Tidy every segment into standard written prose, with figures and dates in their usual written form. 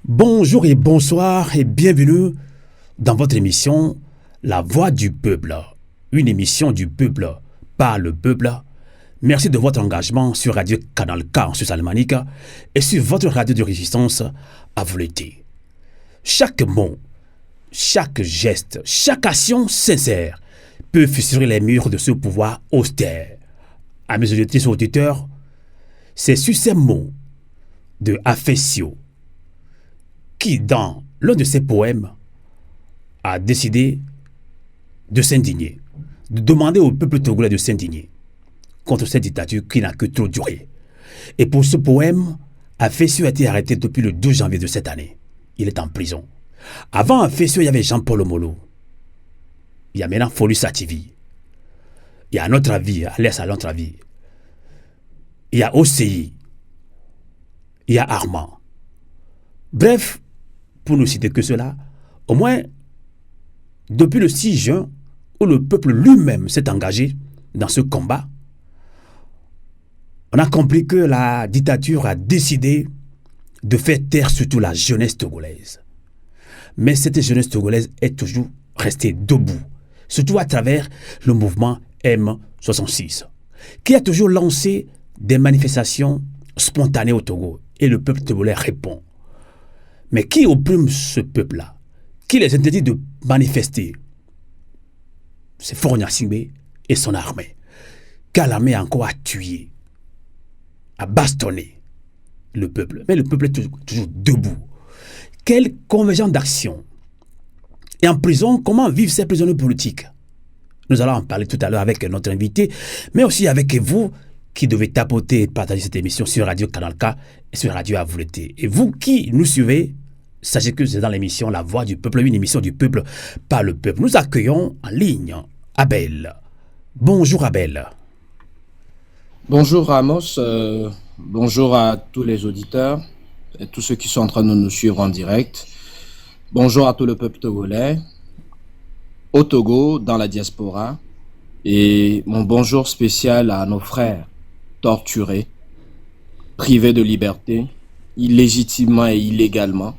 Bonjour et bonsoir et bienvenue dans votre émission La Voix du Peuple, une émission du peuple par le peuple. Merci de votre engagement sur Radio Canal K en Suisse alémanique et sur votre radio de résistance à vous l'été. Chaque mot, chaque geste, chaque action sincère peut fissurer les murs de ce pouvoir austère. À mes auditrices et auditeurs, c'est sur ces mots de Affessio qui, dans l'un de ses poèmes, a décidé de s'indigner, de demander au peuple togolais de s'indigner contre cette dictature qui n'a que trop duré. Et pour ce poème, Affessio a été arrêté depuis le 12 janvier de cette année. Il est en prison. Avant Affessio, il y avait Jean-Paul Omolo. Il y a maintenant Folu Sativi. Il y a notre avis, Alès à notre avis. Il y a OCI. Il y a Armand. Bref, pour ne citer que cela, au moins, depuis le 6 juin, où le peuple lui-même s'est engagé dans ce combat, on a compris que la dictature a décidé de faire taire surtout la jeunesse togolaise. Mais cette jeunesse togolaise est toujours restée debout, surtout à travers le mouvement M66, qui a toujours lancé des manifestations spontanées au Togo, et le peuple togolais répond. Mais qui opprime ce peuple-là? Qui les interdit de manifester? C'est Faure Gnassingbé et son armée. Car l'armée a encore tué, a bastonné le peuple. Mais le peuple est toujours debout. Quelle convergence d'action? Et en prison, comment vivent ces prisonniers politiques? Nous allons en parler tout à l'heure avec notre invité, mais aussi avec vous qui devez tapoter et partager cette émission sur Radio Canal K et sur Radio à vous l'été. Et vous qui nous suivez, sachez que c'est dans l'émission La Voix du Peuple, une émission du peuple par le peuple. Nous accueillons en ligne Abel. Bonjour Abel. Bonjour Ramos, bonjour à tous les auditeurs et tous ceux qui sont en train de nous suivre en direct. Bonjour à tout le peuple togolais, au Togo, dans la diaspora. Et mon bonjour spécial à nos frères torturés, privés de liberté, illégitimement et illégalement.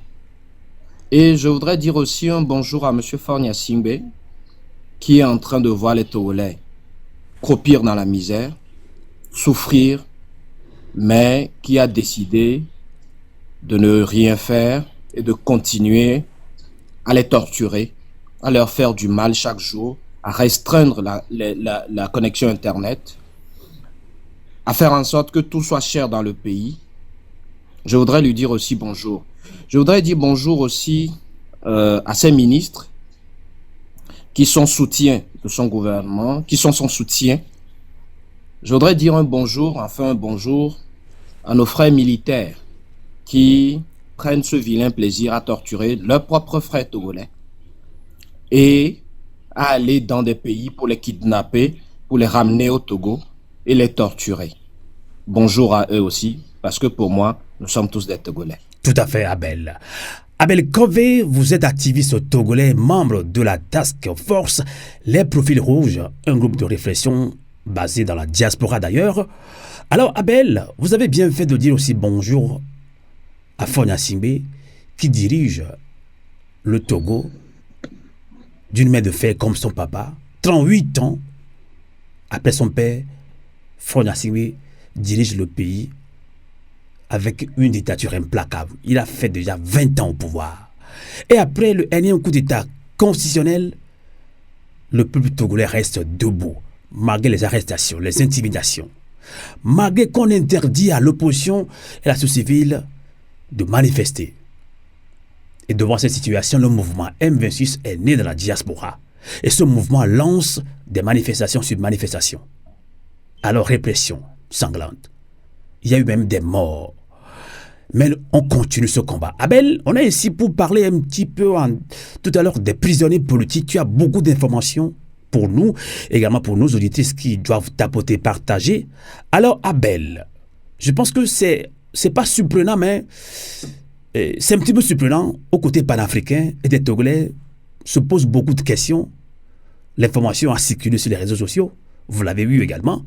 Et je voudrais dire aussi un bonjour à M. Faure Gnassingbé, qui est en train de voir les Togolais croupir dans la misère, souffrir, mais qui a décidé de ne rien faire et de continuer à les torturer, à leur faire du mal chaque jour, à restreindre la connexion Internet, à faire en sorte que tout soit cher dans le pays. Je voudrais lui dire aussi bonjour. Je voudrais dire bonjour aussi à ses ministres qui sont soutiens de son gouvernement, qui sont son soutien. Je voudrais dire un bonjour à nos frères militaires qui prennent ce vilain plaisir à torturer leurs propres frères togolais et à aller dans des pays pour les kidnapper, pour les ramener au Togo et les torturer. Bonjour à eux aussi, parce que pour moi, nous sommes tous des Togolais. Tout à fait, Abel. Abel Kové, vous êtes activiste togolais, membre de la Task Force Les Profils Rouges, un groupe de réflexion basé dans la diaspora d'ailleurs. Alors, Abel, vous avez bien fait de dire aussi bonjour à Faure Gnassingbé, qui dirige le Togo d'une main de fer comme son papa. 38 ans après son père, Faure Gnassingbé dirige le pays avec une dictature implacable. Il a fait déjà 20 ans au pouvoir. Et après le énième coup d'État constitutionnel, le peuple togolais reste debout, malgré les arrestations, les intimidations. Malgré qu'on interdit à l'opposition et à la société civile de manifester. Et devant cette situation, le mouvement M26 est né dans la diaspora. Et ce mouvement lance des manifestations sur manifestations. Alors, répression sanglante. Il y a eu même des morts. Mais on continue ce combat. Abel, on est ici pour parler un petit peu tout à l'heure des prisonniers politiques. Tu as beaucoup d'informations pour nous, également pour nos auditrices qui doivent tapoter, partager. Alors, Abel, je pense que c'est pas surprenant, mais c'est un petit peu surprenant. Au côté panafricain et des Togolais se posent beaucoup de questions. L'information a circulé sur les réseaux sociaux. Vous l'avez vu également.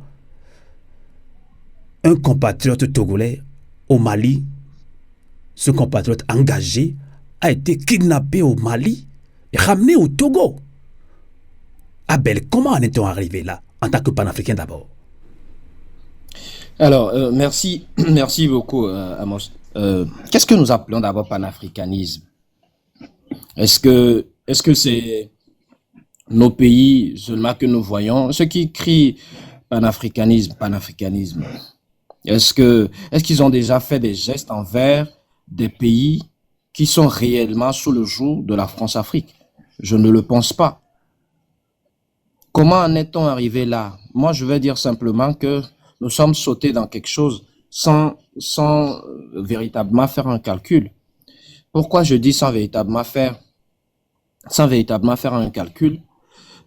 Un compatriote togolais au Mali ce compatriote engagé a été kidnappé au Mali et ramené au Togo. Abel, comment en est-on arrivé là, en tant que panafricain d'abord? Alors, merci, merci beaucoup, Amos. Qu'est-ce que nous appelons d'abord panafricanisme? Est-ce que c'est nos pays seulement que nous voyons? Ceux qui crient panafricanisme, panafricanisme, est-ce qu'ils ont déjà fait des gestes envers des pays qui sont réellement sous le joug de la France-Afrique? Je ne le pense pas. Comment en est-on arrivé là? Moi, je vais dire simplement que nous sommes sautés dans quelque chose sans véritablement faire un calcul. Pourquoi je dis sans véritablement faire un calcul?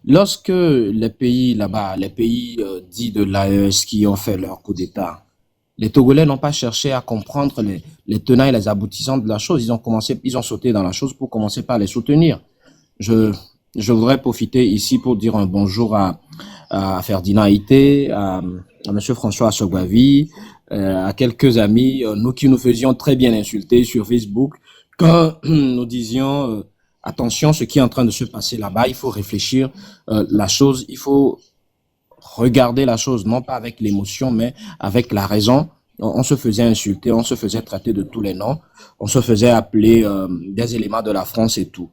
Lorsque les pays là-bas, les pays dits de l'AES qui ont fait leur coup d'État, les Togolais n'ont pas cherché à comprendre les tenants et les aboutissants de la chose. Ils ont sauté dans la chose pour commencer par les soutenir. Je, je voudrais profiter ici pour dire un bonjour à Ferdinand Haïté, à Monsieur François Assogbavi, à quelques amis, nous qui nous faisions très bien insulter sur Facebook, quand nous disions attention, ce qui est en train de se passer là-bas, il faut réfléchir la chose, il faut regarder la chose, non pas avec l'émotion, mais avec la raison. On se faisait insulter, on se faisait traiter de tous les noms, on se faisait appeler des éléments de la France et tout.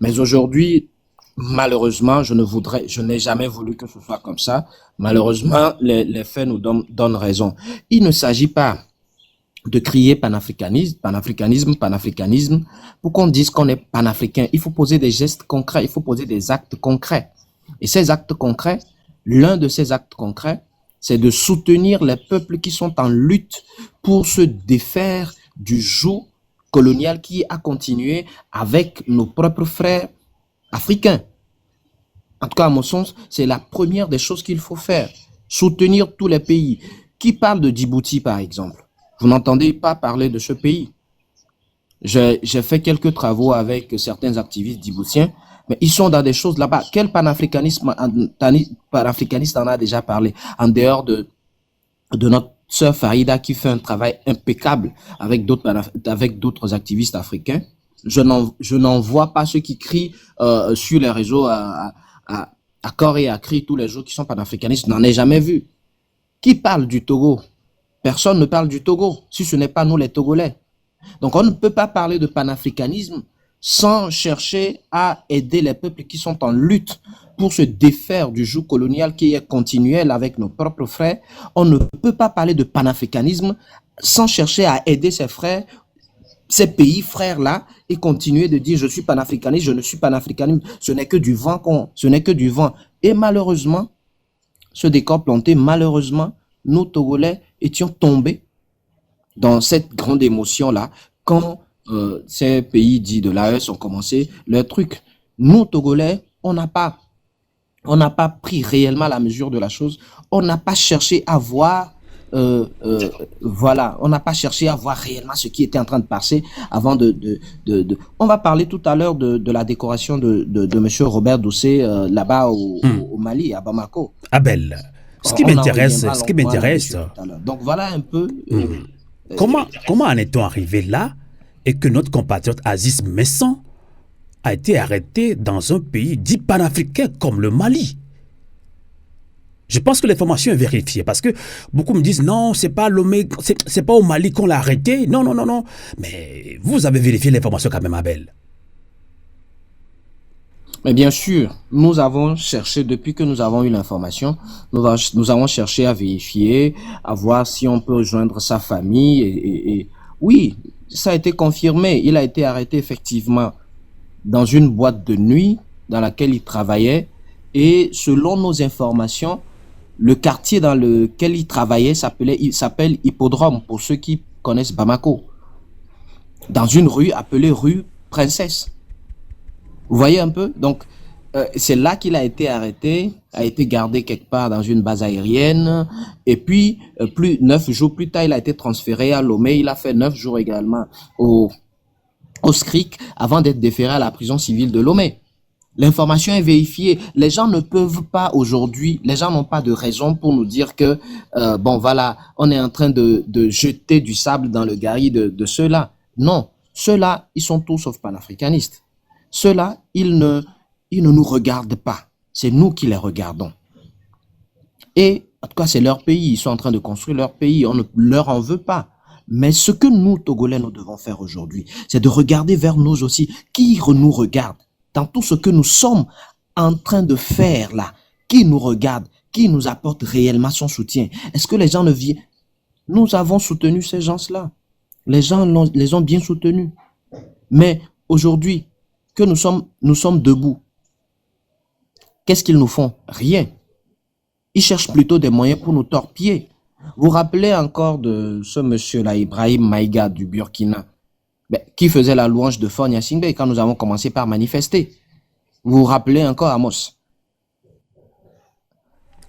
Mais aujourd'hui, malheureusement, je n'ai jamais voulu que ce soit comme ça. Malheureusement, les faits nous donnent raison. Il ne s'agit pas de crier panafricanisme, pour qu'on dise qu'on est panafricain. Il faut poser des gestes concrets, il faut poser des actes concrets. Et ces actes concrets, l'un de ces actes concrets, c'est de soutenir les peuples qui sont en lutte pour se défaire du joug colonial qui a continué avec nos propres frères africains. En tout cas, à mon sens, c'est la première des choses qu'il faut faire. Soutenir tous les pays. Qui parle de Djibouti, par exemple? Vous n'entendez pas parler de ce pays. J'ai fait quelques travaux avec certains activistes djiboutiens, mais ils sont dans des choses là-bas. Quel panafricaniste en a déjà parlé? En dehors de notre sœur Farida qui fait un travail impeccable avec d'autres activistes africains. Je n'en vois pas ceux qui crient sur les réseaux à corps et à cri tous les jours qui sont panafricanistes. Je n'en ai jamais vu. Qui parle du Togo? Personne ne parle du Togo, si ce n'est pas nous les Togolais. Donc on ne peut pas parler de panafricanisme sans chercher à aider les peuples qui sont en lutte pour se défaire du joug colonial qui est continuel avec nos propres frères. On ne peut pas parler de panafricanisme sans chercher à aider ses frères, ces pays frères-là, et continuer de dire je suis panafricaniste, je ne suis panafricaniste. Ce n'est que du vent ce n'est que du vent. Et malheureusement, ce décor planté, malheureusement, nous Togolais étions tombés dans cette grande émotion-là quand ces pays dits de l'AES ont commencé leur truc. Nous Togolais, on n'a pas pris réellement la mesure de la chose. On n'a pas cherché à voir, voilà, on n'a pas cherché à voir réellement ce qui était en train de passer avant On va parler tout à l'heure de la décoration de Monsieur Robert Doucet là-bas au Mali, à Bamako. Abel, ce qui m'intéresse, donc voilà un peu. Comment en est-on arrivé là et que notre compatriote Aziz Messon a été arrêté dans un pays dit panafricain comme le Mali? Je pense que l'information est vérifiée parce que beaucoup me disent non, c'est pas au Mali qu'on l'a arrêté. Non. Mais vous avez vérifié l'information quand même, Abel. Mais bien sûr, nous avons cherché, depuis que nous avons eu l'information, nous avons cherché à vérifier, à voir si on peut rejoindre sa famille. Et oui, ça a été confirmé. Il a été arrêté effectivement dans une boîte de nuit dans laquelle il travaillait. Et selon nos informations, le quartier dans lequel il travaillait s'appelle Hippodrome, pour ceux qui connaissent Bamako. Dans une rue appelée rue Princesse. Vous voyez un peu? Donc, c'est là qu'il a été arrêté, a été gardé quelque part dans une base aérienne. Et puis, 9 jours plus tard, il a été transféré à Lomé. Il a fait 9 jours également au SCRIC avant d'être déféré à la prison civile de Lomé. L'information est vérifiée. Les gens ne peuvent pas aujourd'hui, les gens n'ont pas de raison pour nous dire que, bon voilà, on est en train de jeter du sable dans le gari de ceux-là. Non, ceux-là, ils sont tous sauf panafricanistes. Ceux-là, ils ne nous regardent pas. C'est nous qui les regardons. Et en tout cas, c'est leur pays. Ils sont en train de construire leur pays. On ne leur en veut pas. Mais ce que nous, Togolais, nous devons faire aujourd'hui, c'est de regarder vers nous aussi. Qui nous regarde dans tout ce que nous sommes en train de faire là? Qui nous regarde? Qui nous apporte réellement son soutien? Est-ce que les gens ne viennent? Nous avons soutenu ces gens-là. Les gens les ont bien soutenus. Mais aujourd'hui, que nous sommes debout, qu'est-ce qu'ils nous font? Rien. Ils cherchent plutôt des moyens pour nous torpiller. Vous vous rappelez encore de ce monsieur-là, Ibrahim Maïga du Burkina, qui faisait la louange de Faure Gnassingbé quand nous avons commencé par manifester. Vous vous rappelez encore, Amos?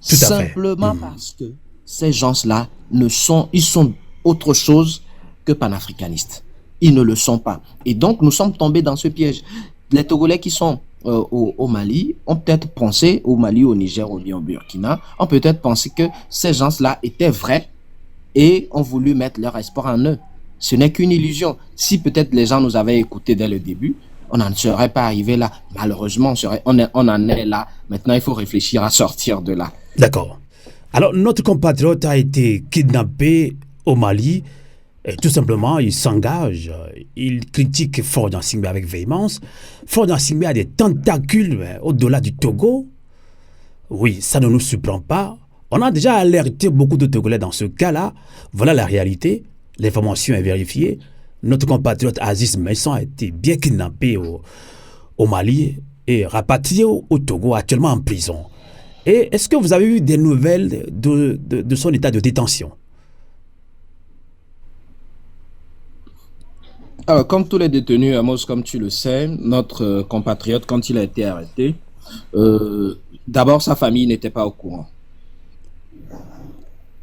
Tout à fait. Simplement parce que ces gens-là ils sont autre chose que panafricanistes. Ils ne le sont pas. Et donc, nous sommes tombés dans ce piège. Les Togolais qui sont au Mali ont peut-être pensé, au Mali, au Niger, au Burkina, ont peut-être pensé que ces gens-là étaient vrais et ont voulu mettre leur espoir en eux. Ce n'est qu'une illusion. Si peut-être les gens nous avaient écoutés dès le début, on n'en serait pas arrivé là. Malheureusement, on en est là. Maintenant, il faut réfléchir à sortir de là. D'accord. Alors, notre compatriote a été kidnappé au Mali. Et tout simplement, il s'engage, il critique Faure Gnassingbé avec véhémence. Faure Gnassingbé a des tentacules au-delà du Togo. Oui, ça ne nous surprend pas. On a déjà alerté beaucoup de Togolais dans ce cas-là. Voilà la réalité. L'information est vérifiée. Notre compatriote Aziz Maïsan a été bien kidnappé au Mali et rapatrié au Togo, actuellement en prison. Et est-ce que vous avez eu des nouvelles de son état de détention? Alors, comme tous les détenus, Amos, comme tu le sais, notre compatriote, quand il a été arrêté, d'abord, sa famille n'était pas au courant.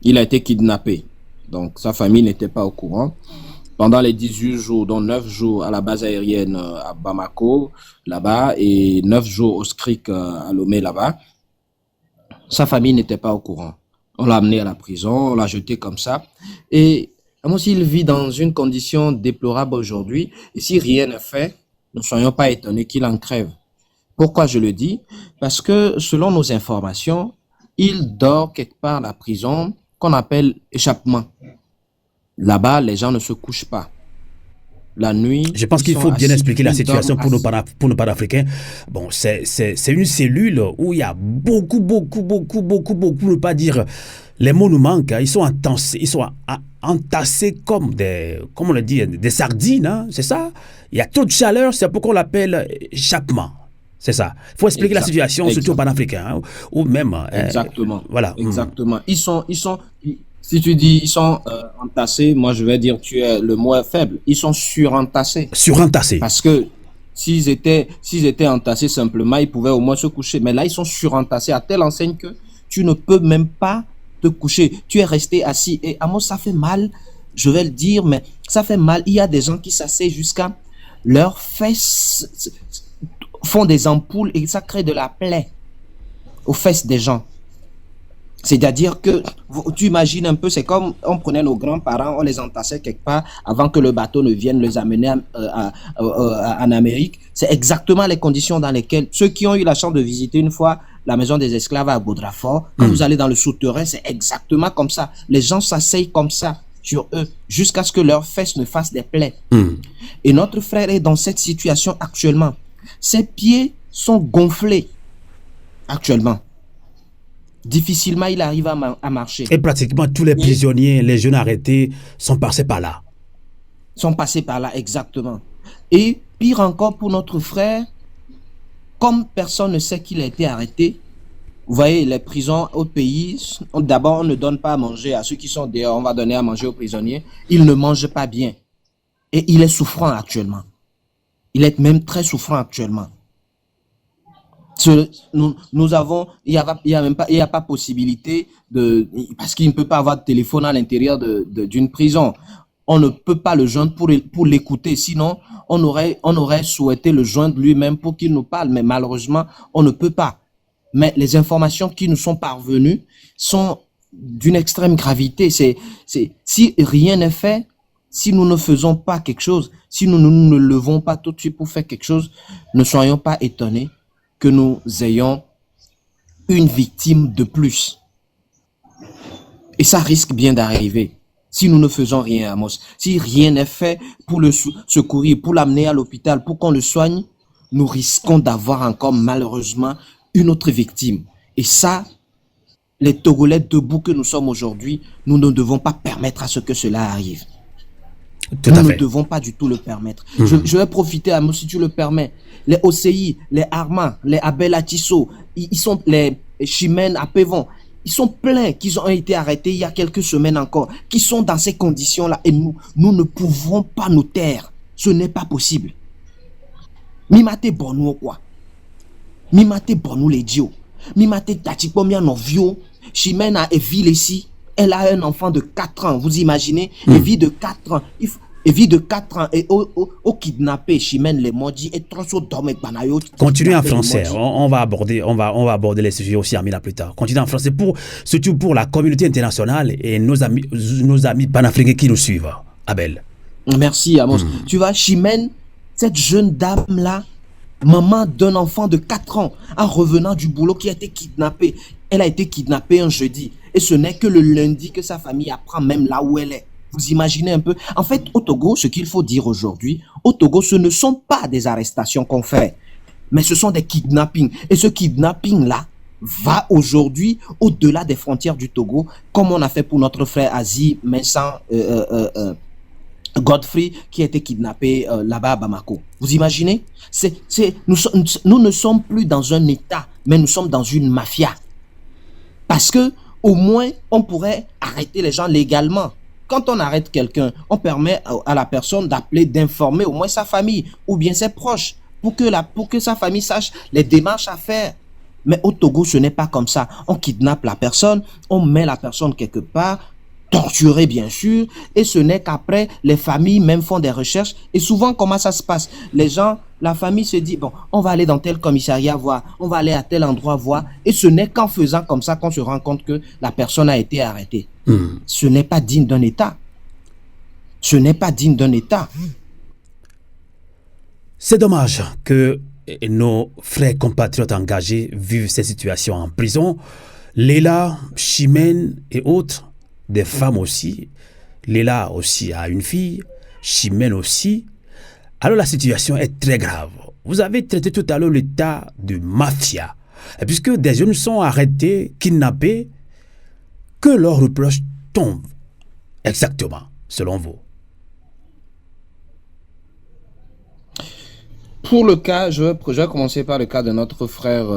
Il a été kidnappé. Donc, sa famille n'était pas au courant. Pendant les 18 jours, dont 9 jours à la base aérienne à Bamako, là-bas, et 9 jours au SCRIC à Lomé, là-bas, sa famille n'était pas au courant. On l'a amené à la prison, on l'a jeté comme ça. Et Amos, il vit dans une condition déplorable aujourd'hui. Et si rien n'est fait, ne soyons pas étonnés qu'il en crève. Pourquoi je le dis? Parce que selon nos informations, il dort quelque part à la prison qu'on appelle échappement. Là-bas, les gens ne se couchent pas. La nuit, je pense qu'il faut bien expliquer la situation pour nos panafricains. Bon, c'est une cellule où il y a beaucoup, pour ne pas dire, les mots nous manquent. Ils sont entassés comme on le dit, des sardines, hein, c'est ça? Il y a trop de chaleur, c'est pourquoi on l'appelle échappement. C'est ça. Il faut expliquer la situation, surtout aux panafricains, hein, ou même... exactement. Voilà. Exactement. Si tu dis ils sont entassés, moi je vais dire le mot est faible. Ils sont surentassés. Surentassés. Parce que s'ils étaient entassés simplement, ils pouvaient au moins se coucher. Mais là, ils sont surentassés à telle enseigne que tu ne peux même pas te coucher. Tu es resté assis. Et à moi, ça fait mal. Je vais le dire, mais ça fait mal. Il y a des gens qui s'asseyent jusqu'à leurs fesses font des ampoules et ça crée de la plaie aux fesses des gens. C'est-à-dire que, tu imagines un peu, c'est comme on prenait nos grands-parents, on les entassait quelque part avant que le bateau ne vienne les amener en Amérique. C'est exactement les conditions dans lesquelles ceux qui ont eu la chance de visiter une fois la maison des esclaves à Boudrafort, quand vous allez dans le souterrain, c'est exactement comme ça. Les gens s'asseyent comme ça sur eux jusqu'à ce que leurs fesses ne fassent des plaies. Et notre frère est dans cette situation actuellement. Ses pieds sont gonflés actuellement. Difficilement, il arrive à marcher. Et pratiquement tous les prisonniers, les jeunes arrêtés sont passés par là. Sont passés par là, exactement. Et pire encore pour notre frère, comme personne ne sait qu'il a été arrêté, vous voyez, les prisons au pays, d'abord, on ne donne pas à manger à ceux qui sont dehors, on va donner à manger aux prisonniers. Il ne mange pas bien. Et il est souffrant actuellement. Il est même très souffrant actuellement. Nous avons, il y a pas possibilité parce qu'il ne peut pas avoir de téléphone à l'intérieur d'une prison. On ne peut pas le joindre pour l'écouter. Sinon, on aurait souhaité le joindre lui-même pour qu'il nous parle. Mais malheureusement, on ne peut pas. Mais les informations qui nous sont parvenues sont d'une extrême gravité. Si rien n'est fait, si nous ne faisons pas quelque chose, si nous ne nous levons pas tout de suite pour faire quelque chose, ne soyons pas étonnés que nous ayons une victime de plus. Et ça risque bien d'arriver si nous ne faisons rien, Amos. Si rien n'est fait pour le secourir, pour l'amener à l'hôpital, pour qu'on le soigne, nous risquons d'avoir encore malheureusement une autre victime. Et ça, les Togolais debout que nous sommes aujourd'hui, nous ne devons pas permettre à ce que cela arrive. Tout à Nous fait. ne devons pas du tout le permettre. Je vais profiter, Amos, si tu le permets. Les OCI, les Arma, les Abel Atisso, ils sont les Chimène à Pévon. Ils sont pleins qui ont été arrêtés il y a quelques semaines encore, qui sont dans ces conditions-là. Et nous ne pouvons pas nous taire. Ce n'est pas possible. Mimate Bonou quoi? Mimate Bonou les dios. Mimate Tachipomia Novio. Chimène a Eville ici. Elle a un enfant de 4 ans. Vous imaginez? Evie de 4 ans. Evie de 4 ans et au kidnappé Chimène les maudits et Tronso Domek Banayo. Continuez en français. On va aborder les sujets aussi Amina plus tard. Continuez en français surtout pour la communauté internationale et nos amis panafricains qui nous suivent. Abel. Merci Amos. Tu vois, Chimène, cette jeune dame-là, maman d'un enfant de 4 ans, en revenant du boulot qui a été kidnappée. Elle a été kidnappée un jeudi. Et ce n'est que le lundi que sa famille apprend même là où elle est. Vous imaginez un peu? En fait, au Togo, ce qu'il faut dire aujourd'hui, au Togo, ce ne sont pas des arrestations qu'on fait, mais ce sont des kidnappings. Et ce kidnapping-là va aujourd'hui au-delà des frontières du Togo, comme on a fait pour notre frère Azi Vincent Godfrey, qui a été kidnappé là-bas à Bamako. Vous imaginez? Nous ne sommes plus dans un État, mais nous sommes dans une mafia. Parce que au moins, on pourrait arrêter les gens légalement. Quand on arrête quelqu'un, on permet à la personne d'appeler, d'informer au moins sa famille ou bien ses proches pour que sa famille sache les démarches à faire. Mais au Togo, ce n'est pas comme ça. On kidnappe la personne, on met la personne quelque part, torturée bien sûr, et ce n'est qu'après, les familles même font des recherches. Et souvent, comment ça se passe? Les gens, la famille se dit, bon, on va aller dans tel commissariat voir, on va aller à tel endroit voir, et ce n'est qu'en faisant comme ça qu'on se rend compte que la personne a été arrêtée. Ce n'est pas digne d'un État. Ce n'est pas digne d'un État. C'est dommage que nos frères compatriotes engagés vivent ces situations en prison. Léla, Chimène et autres, des femmes aussi. Léla aussi a une fille, Chimène aussi. Alors la situation est très grave. Vous avez traité tout à l'heure l'état de mafia. Et puisque des jeunes sont arrêtés, kidnappés, que leurs reproches tombent exactement, selon vous? Pour le cas, je vais commencer par le cas de notre frère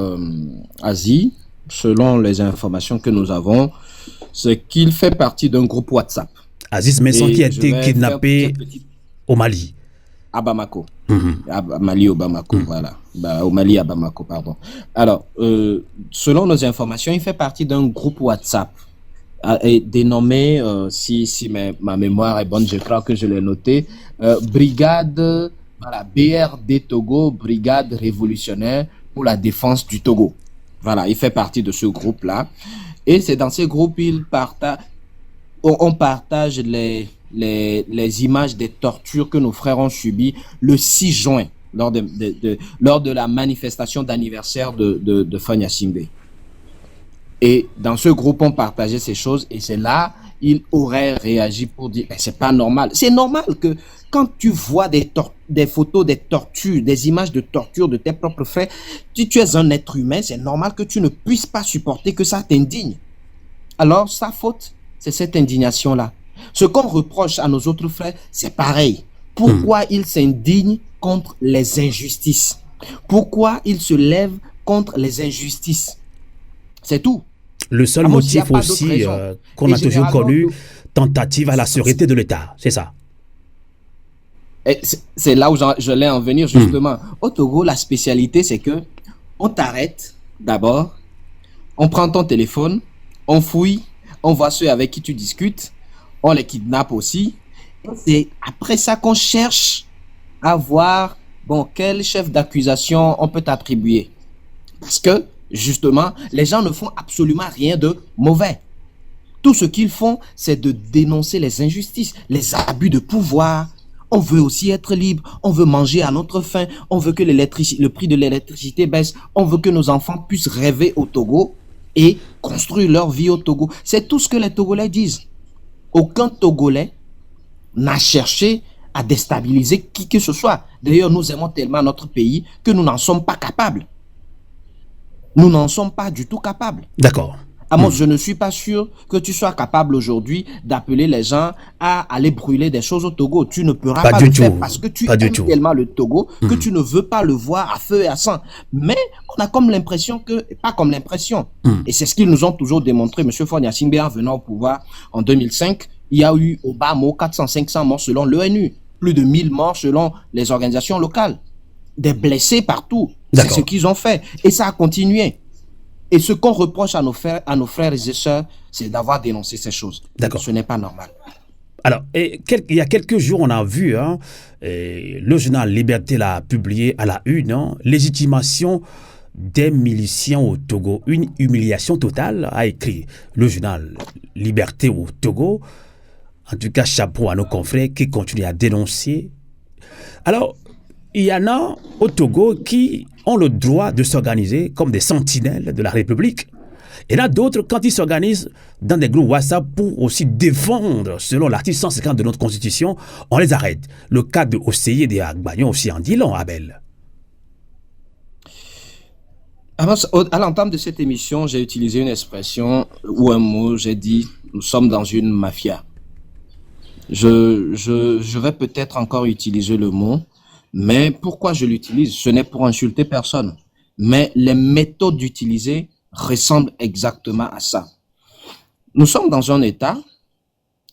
Azi. Selon les informations que nous avons, c'est qu'il fait partie d'un groupe WhatsApp. Aziz Messon qui a été kidnappé au Mali. À Bamako. À Mali, au Bamako, voilà. Au Mali, à Bamako, pardon. Alors, selon nos informations, il fait partie d'un groupe WhatsApp dénommé, si ma mémoire est bonne, je crois que je l'ai noté, Brigade, voilà, BRD Togo, Brigade révolutionnaire pour la défense du Togo. Voilà, il fait partie de ce groupe-là. Et c'est dans ce groupe, on partage les images des tortures que nos frères ont subies le 6 juin, lors de la manifestation d'anniversaire de Fanya Simbe. Et dans ce groupe, on partageait ces choses, et c'est là, il aurait réagi pour dire, c'est pas normal. C'est normal que quand tu vois des photos, des tortures, des images de torture de tes propres frères, tu es un être humain, c'est normal que tu ne puisses pas supporter que ça t'indigne. Alors, sa faute, c'est cette indignation-là. Ce qu'on reproche à nos autres frères, c'est pareil. Pourquoi ils s'indignent contre les injustices? Pourquoi ils se lèvent contre les injustices? C'est tout. Le seul motif aussi qu'on a toujours connu, tentative à la sûreté de l'État, c'est ça. C'est là où je l'ai en venir justement. Au Togo, la spécialité, c'est que on t'arrête d'abord, on prend ton téléphone, on fouille, on voit ceux avec qui tu discutes, on les kidnappe aussi. C'est après ça qu'on cherche à voir, bon, quel chef d'accusation on peut attribuer. Parce que, justement, les gens ne font absolument rien de mauvais. Tout ce qu'ils font, c'est de dénoncer les injustices, les abus de pouvoir. On veut aussi être libre, on veut manger à notre faim, on veut que le prix de l'électricité baisse, on veut que nos enfants puissent rêver au Togo et construire leur vie au Togo. C'est tout ce que les Togolais disent. Aucun Togolais n'a cherché à déstabiliser qui que ce soit. D'ailleurs, nous aimons tellement notre pays que nous n'en sommes pas capables. Nous n'en sommes pas du tout capables. D'accord. Amos, je ne suis pas sûr que tu sois capable aujourd'hui d'appeler les gens à aller brûler des choses au Togo. Tu ne pourras pas le faire parce que tu aimes tellement le Togo que tu ne veux pas le voir à feu et à sang. Mais on a comme l'impression que, pas comme l'impression, et c'est ce qu'ils nous ont toujours démontré, M. Faure Gnassingbé en venant au pouvoir en 2005, il y a eu au bas mot 400-500 morts selon l'ONU, plus de 1000 morts selon les organisations locales, des blessés partout. C'est ce qu'ils ont fait et ça a continué. Et ce qu'on reproche à nos frères et sœurs, c'est d'avoir dénoncé ces choses. D'accord. Ce n'est pas normal. Alors, il y a quelques jours, on a vu, le journal Liberté l'a publié à la une, légitimation des miliciens au Togo. Une humiliation totale, a écrit le journal Liberté au Togo. En tout cas, chapeau à nos confrères qui continuent à dénoncer. Alors, il y en a au Togo qui ont le droit de s'organiser comme des sentinelles de la République. Et là, d'autres, quand ils s'organisent dans des groupes WhatsApp pour aussi défendre, selon l'article 150 de notre Constitution, on les arrête. Le cas de OCI et des Agbagnon aussi en dit long, Abel. À l'entame de cette émission, j'ai utilisé une expression ou un mot, j'ai dit « nous sommes dans une mafia ». Je vais peut-être encore utiliser le mot, mais pourquoi je l'utilise? Ce n'est pour insulter personne. Mais les méthodes utilisées ressemblent exactement à ça. Nous sommes dans un État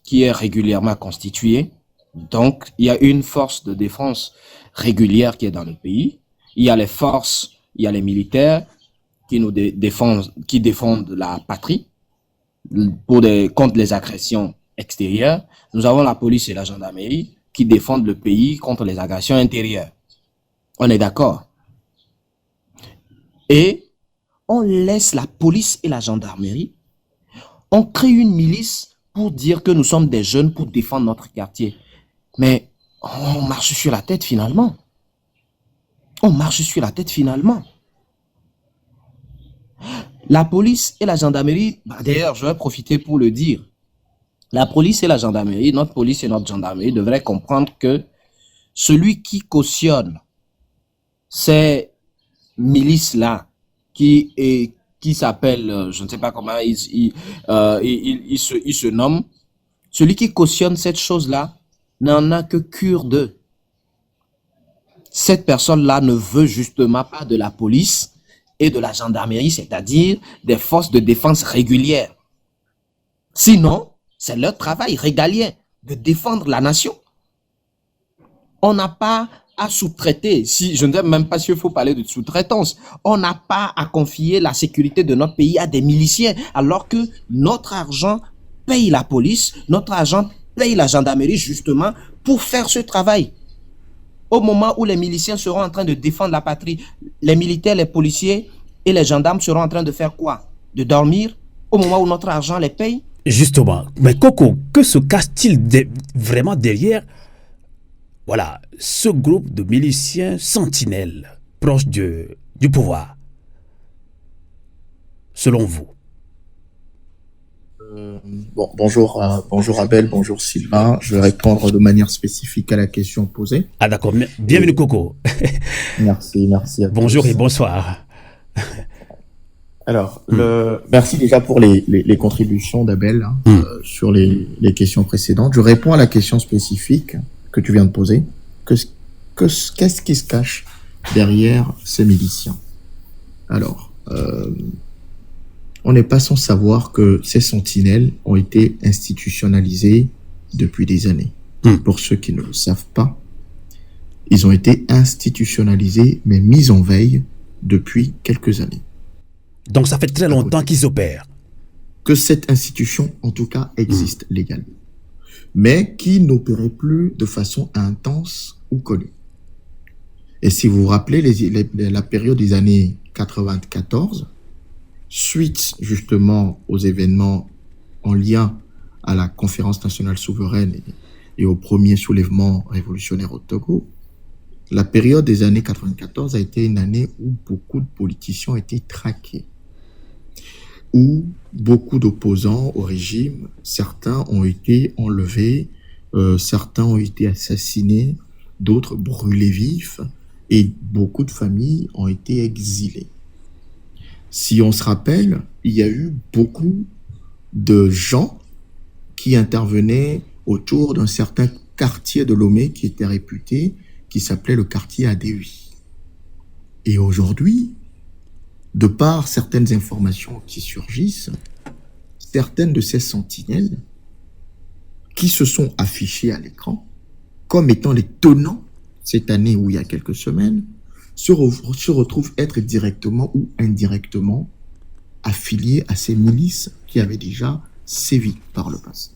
qui est régulièrement constitué. Donc, il y a une force de défense régulière qui est dans le pays. Il y a les forces, il y a les militaires qui nous défendent la patrie contre les agressions extérieures. Nous avons la police et la gendarmerie qui défendent le pays contre les agressions intérieures. On est d'accord. Et on laisse la police et la gendarmerie, on crée une milice pour dire que nous sommes des jeunes pour défendre notre quartier. Mais on marche sur la tête finalement. On marche sur la tête finalement. La police et la gendarmerie, d'ailleurs, je vais profiter pour le dire, la police et la gendarmerie, notre police et notre gendarmerie devraient comprendre que celui qui cautionne ces milices-là, qui s'appelle, je ne sais pas comment il se nomme, celui qui cautionne cette chose-là n'en a que cure d'eux. Cette personne-là ne veut justement pas de la police et de la gendarmerie, c'est-à-dire des forces de défense régulières. Sinon, c'est leur travail régalien de défendre la nation. On n'a pas à sous-traiter, je ne sais même pas s'il faut parler de sous-traitance, on n'a pas à confier la sécurité de notre pays à des miliciens, alors que notre argent paye la police, notre argent paye la gendarmerie justement pour faire ce travail. Au moment où les miliciens seront en train de défendre la patrie, les militaires, les policiers et les gendarmes seront en train de faire quoi? De dormir au moment où notre argent les paye? Justement. Mais Coco, que se cache-t-il vraiment derrière ce groupe de miliciens sentinelles proches du pouvoir, selon vous? Bonjour Abel, bonjour Sylvain. Je vais répondre de manière spécifique à la question posée. Ah d'accord, bienvenue Coco. Merci à bonjour tous. Et bonsoir. Alors, merci déjà pour les contributions d'Abel sur les questions précédentes. Je réponds à la question spécifique que tu viens de poser. Qu'est-ce qui se cache derrière ces miliciens? Alors, on n'est pas sans savoir que ces sentinelles ont été institutionnalisées depuis des années. Pour ceux qui ne le savent pas, ils ont été institutionnalisés, mais mis en veille depuis quelques années. Donc ça fait très longtemps qu'ils opèrent. Que cette institution, en tout cas, existe légalement. Mais qui n'opérait plus de façon intense ou connue. Et si vous vous rappelez la période des années 94, suite justement aux événements en lien à la conférence nationale souveraine et au premier soulèvement révolutionnaire au Togo, la période des années 94 a été une année où beaucoup de politiciens ont été traqués, où beaucoup d'opposants au régime, certains ont été enlevés, certains ont été assassinés, d'autres brûlés vifs, et beaucoup de familles ont été exilées. Si on se rappelle, il y a eu beaucoup de gens qui intervenaient autour d'un certain quartier de Lomé qui était réputé, qui s'appelait le quartier Adéhui. Et aujourd'hui, de par certaines informations qui surgissent, certaines de ces sentinelles qui se sont affichées à l'écran comme étant les tenants cette année ou il y a quelques semaines se retrouvent être directement ou indirectement affiliés à ces milices qui avaient déjà sévi par le passé.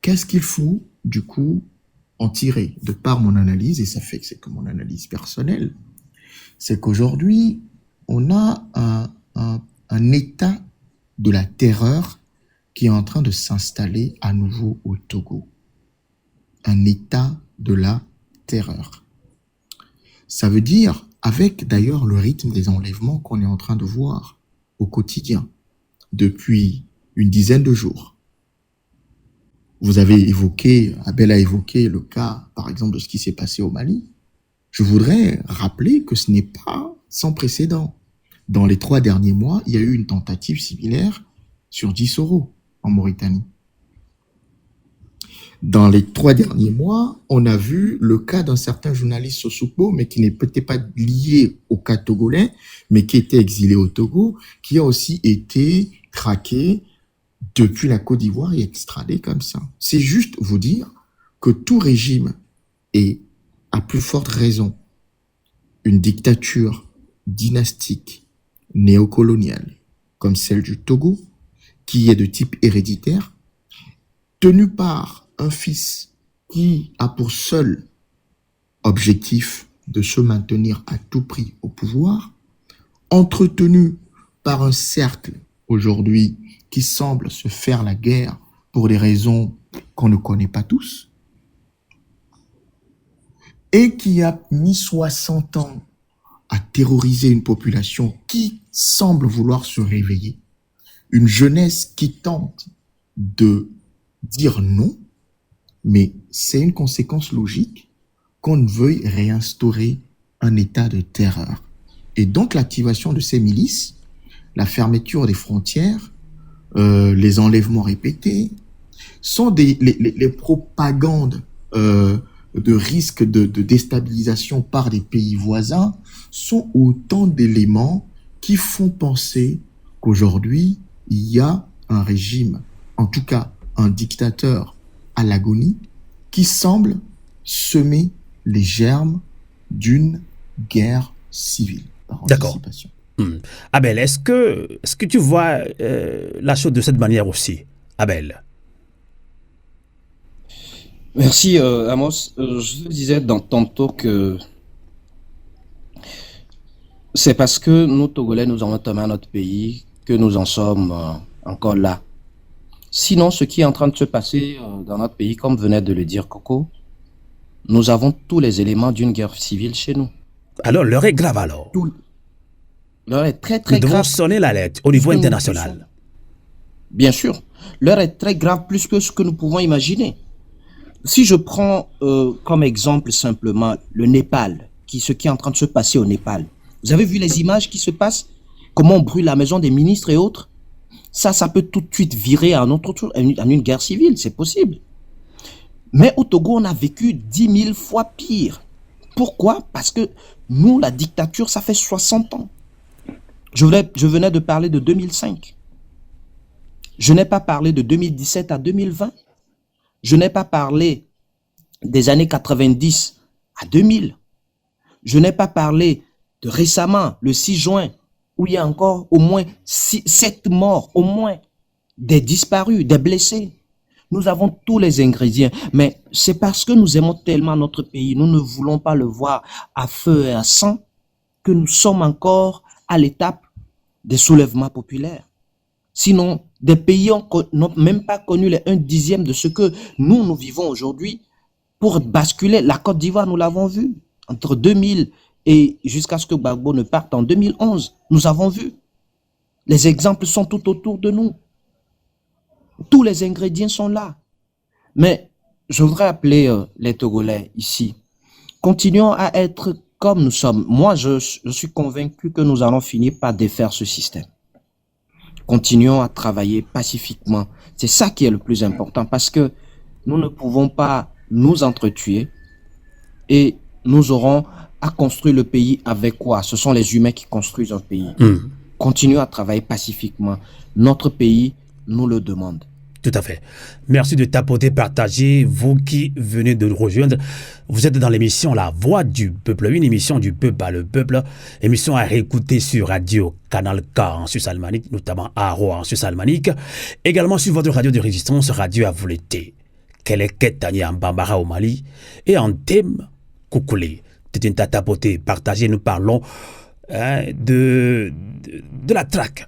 Qu'est-ce qu'il faut, du coup, en tirer de par mon analyse, et ça fait que c'est que mon analyse personnelle, c'est qu'aujourd'hui, on a un état de la terreur qui est en train de s'installer à nouveau au Togo. Un état de la terreur. Ça veut dire, avec d'ailleurs le rythme des enlèvements qu'on est en train de voir au quotidien, depuis une dizaine de jours. Vous avez évoqué, Abel a évoqué le cas, par exemple, de ce qui s'est passé au Mali. Je voudrais rappeler que ce n'est pas sans précédent. Dans les 3 derniers mois, il y a eu une tentative similaire sur Dissoro, en Mauritanie. Dans les 3 derniers mois, on a vu le cas d'un certain journaliste Sosoupo, mais qui n'est peut-être pas lié au cas togolais, mais qui était exilé au Togo, qui a aussi été traqué depuis la Côte d'Ivoire et extradé comme ça. C'est juste vous dire que tout régime est, à plus forte raison, une dictature dynastique, néocoloniale, comme celle du Togo, qui est de type héréditaire, tenue par un fils qui a pour seul objectif de se maintenir à tout prix au pouvoir, entretenu par un cercle aujourd'hui qui semble se faire la guerre pour des raisons qu'on ne connaît pas tous, et qui a mis 60 ans à terroriser une population qui semble vouloir se réveiller, une jeunesse qui tente de dire non, mais c'est une conséquence logique qu'on ne veuille réinstaurer un état de terreur. Et donc l'activation de ces milices, la fermeture des frontières, les enlèvements répétés, sont les propagandes de risques de déstabilisation par des pays voisins, sont autant d'éléments qui font penser qu'aujourd'hui, il y a un régime, en tout cas un dictateur à l'agonie, qui semble semer les germes d'une guerre civile. D'accord. Abel, est-ce que tu vois la chose de cette manière aussi, Abel? Merci, Amos. Je disais tantôt que c'est parce que nous, Togolais, nous avons tombé à notre pays que nous en sommes encore là. Sinon, ce qui est en train de se passer dans notre pays, comme venait de le dire Coco, nous avons tous les éléments d'une guerre civile chez nous. Alors, l'heure est grave alors. L'heure est très, très grave. Nous devons sonner l'alerte au niveau international. Bien sûr. L'heure est très grave, plus que ce que nous pouvons imaginer. Si je prends comme exemple simplement le Népal, ce qui est en train de se passer au Népal. Vous avez vu les images qui se passent? Comment on brûle la maison des ministres et autres? Ça peut tout de suite virer à notre tour, en une guerre civile, c'est possible. Mais au Togo, on a vécu 10 000 fois pire. Pourquoi? Parce que nous, la dictature, ça fait 60 ans. Je venais de parler de 2005. Je n'ai pas parlé de 2017 à 2020. Je n'ai pas parlé des années 90 à 2000. Je n'ai pas parlé de récemment, le 6 juin, où il y a encore au moins 7 morts, au moins des disparus, des blessés. Nous avons tous les ingrédients, mais c'est parce que nous aimons tellement notre pays, nous ne voulons pas le voir à feu et à sang, que nous sommes encore à l'étape des soulèvements populaires. Sinon, Des pays n'ont même pas connu les 1/10 de ce que nous vivons aujourd'hui. Pour basculer, la Côte d'Ivoire, nous l'avons vu. Entre 2000 et jusqu'à ce que Gbagbo ne parte en 2011, nous avons vu. Les exemples sont tout autour de nous. Tous les ingrédients sont là. Mais je voudrais appeler les Togolais ici. Continuons à être comme nous sommes. Moi, je suis convaincu que nous allons finir par défaire ce système. Continuons à travailler pacifiquement. C'est ça qui est le plus important parce que nous ne pouvons pas nous entretuer et nous aurons à construire le pays avec quoi? Ce sont les humains qui construisent un pays. Continuons à travailler pacifiquement. Notre pays nous le demande. Tout à fait. Merci de tapoter, partager. Vous qui venez de nous rejoindre, vous êtes dans l'émission La Voix du Peuple, une émission du peuple par le peuple, émission à réécouter sur Radio Canal K en Suisse alémanique, notamment Aro en Suisse alémanique, également sur votre radio de résistance, Radio Avouleté, Keleketani en Bambara au Mali, et en thème Koukoulé. C'est une tapoter, partager. Nous parlons de la traque,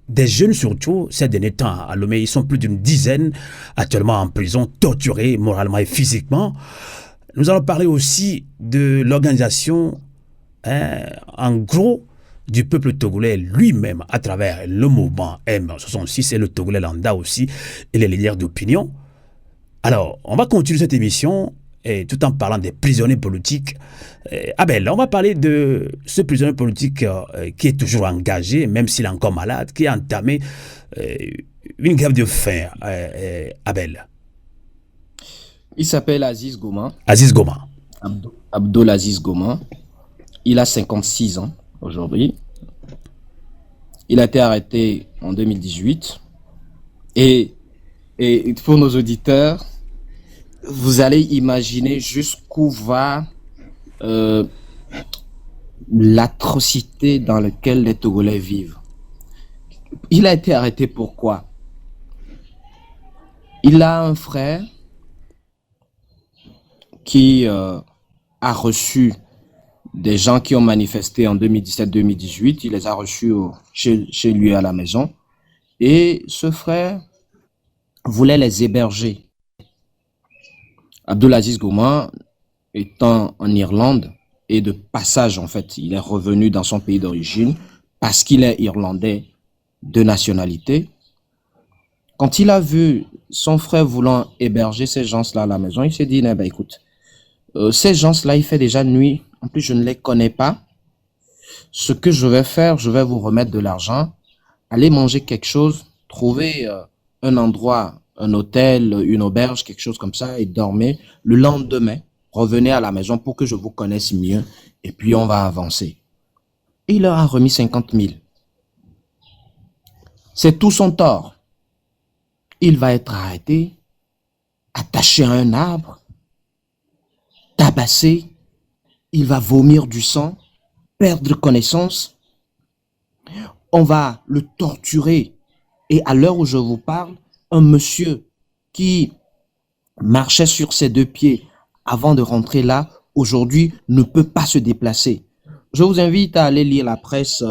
des jeunes surtout, ces derniers temps à Lomé, ils sont plus d'une dizaine actuellement en prison, torturés moralement et physiquement. Nous allons parler aussi de l'organisation, en gros, du peuple togolais lui-même à travers le mouvement M66 et le Togolais Lambda aussi, et les leaders d'opinion. Alors, on va continuer cette émission et tout en parlant des prisonniers politiques. Abel, on va parler de ce prisonnier politique qui est toujours engagé, même s'il est encore malade, qui a entamé une grève de faim. Abel. Il s'appelle Aziz Goma. Aziz Goma. Abdul Aziz Goma. Il a 56 ans aujourd'hui. Il a été arrêté en 2018. Et pour nos auditeurs, vous allez imaginer jusqu'où va l'atrocité dans laquelle les Togolais vivent. Il a été arrêté pourquoi? Il a un frère qui a reçu des gens qui ont manifesté en 2017-2018. Il les a reçus chez lui à la maison. Et ce frère voulait les héberger. Abdul Aziz Goma, étant en Irlande et de passage, en fait, il est revenu dans son pays d'origine parce qu'il est irlandais de nationalité. Quand il a vu son frère voulant héberger ces gens-là à la maison, il s'est dit, eh ben, écoute, ces gens-là, il fait déjà nuit. En plus, je ne les connais pas. Ce que je vais faire, je vais vous remettre de l'argent, aller manger quelque chose, trouver un endroit, un hôtel, une auberge, quelque chose comme ça, et dormez. Le lendemain, revenez à la maison pour que je vous connaisse mieux, et puis on va avancer. Et il leur a remis 50 000. C'est tout son tort. Il va être arrêté, attaché à un arbre, tabassé, il va vomir du sang, perdre connaissance. On va le torturer. Et à l'heure où je vous parle, un monsieur qui marchait sur ses deux pieds avant de rentrer là, aujourd'hui, ne peut pas se déplacer. Je vous invite à aller lire la presse,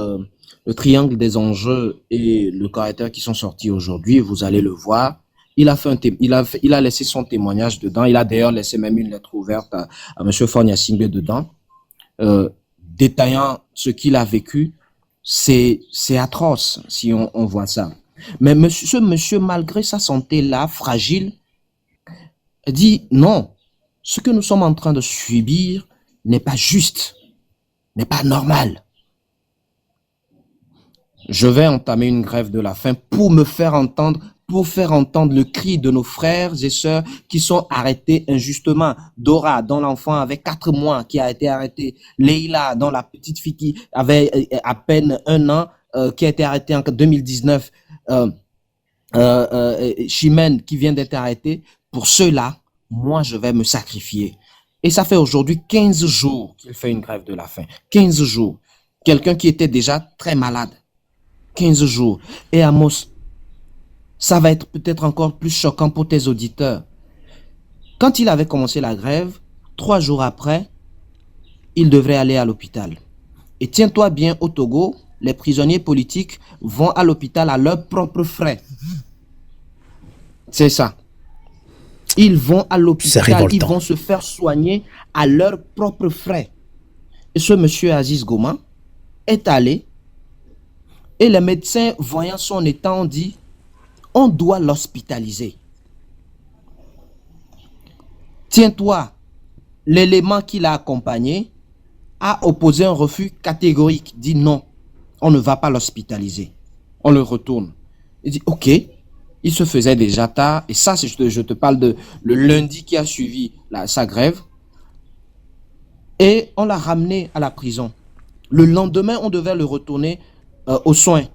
le triangle des enjeux et le caractère qui sont sortis aujourd'hui. Vous allez le voir. Il a laissé son témoignage dedans. Il a d'ailleurs laissé même une lettre ouverte à monsieur Fonia Singbe dedans, détaillant ce qu'il a vécu. C'est atroce si on voit ça. Mais ce monsieur, malgré sa santé-là, fragile, dit non, ce que nous sommes en train de subir n'est pas juste, n'est pas normal. Je vais entamer une grève de la faim pour me faire entendre, pour faire entendre le cri de nos frères et sœurs qui sont arrêtés injustement. Dora, dont l'enfant avait 4 mois, qui a été arrêté. Leila, dont la petite fille qui avait à peine 1 an, qui a été arrêtée en 2019. Chimène qui vient d'être arrêté. Pour ceux-là, moi, je vais me sacrifier. Et ça fait aujourd'hui 15 jours qu'il fait une grève de la faim. 15 jours. Quelqu'un qui était déjà très malade. 15 jours. Et Amos, ça va être peut-être encore plus choquant pour tes auditeurs. Quand il avait commencé la grève, 3 jours après, il devrait aller à l'hôpital. Et tiens-toi bien, au Togo, les prisonniers politiques vont à l'hôpital à leurs propres frais. C'est ça. Ils vont à l'hôpital, ils vont se faire soigner à leurs propres frais. Et ce monsieur Aziz Goma est allé et les médecins, voyant son état, ont dit on doit l'hospitaliser. Tiens-toi, l'élément qui l'a accompagné a opposé un refus catégorique, dit non, on ne va pas l'hospitaliser. On le retourne. Il dit ok, il se faisait déjà tard, et ça, je te parle de le lundi qui a suivi sa grève, et on l'a ramené à la prison. Le lendemain, on devait le retourner aux soins.